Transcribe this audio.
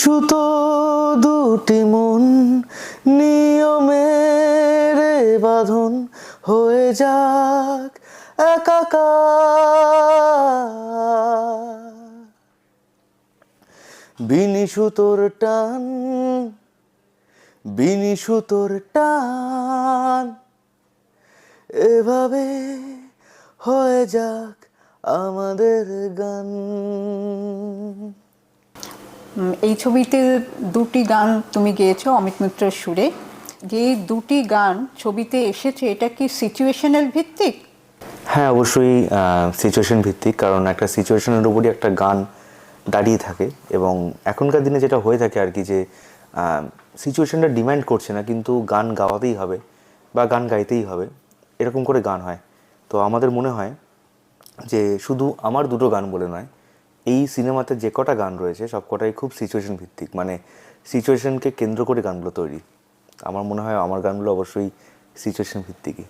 সুতো দুটি মন নিয়মের বাঁধন হয়ে যাক একাকার। বিনি সুতোর টান, বিনি সুতোর টান, এভাবে হয়ে যাক আমাদের গান। এই ছবিতে দুটি গান তুমি গেয়েছো অমিত মিত্রের সুরে। যে দুটি গান ছবিতে এসেছে এটা কি সিচুয়েশনাল ভিত্তিক? হ্যাঁ, অবশ্যই সিচুয়েশন ভিত্তিক, কারণ একটা সিচুয়েশনের উপরই একটা গান দাঁড়িয়ে থাকে। এবং এখনকার দিনে যেটা হয়ে থাকে আর কি, যে সিচুয়েশনটা ডিমান্ড করছে না কিন্তু গান গাওয়াতেই হবে বা গান গাইতেই হবে, এরকম করে গান হয়। তো আমাদের মনে হয় যে শুধু আমার দুটো গান বলে নয়, এই সিনেমাতে যে কটা গান রয়েছে সব কটাই খুব সিচুয়েশন ভিত্তিক, মানে সিচুয়েশনকে কেন্দ্র করে গানগুলো তৈরি। আমার মনে হয় আমার গানগুলো অবশ্যই সিচুয়েশন ভিত্তিকই।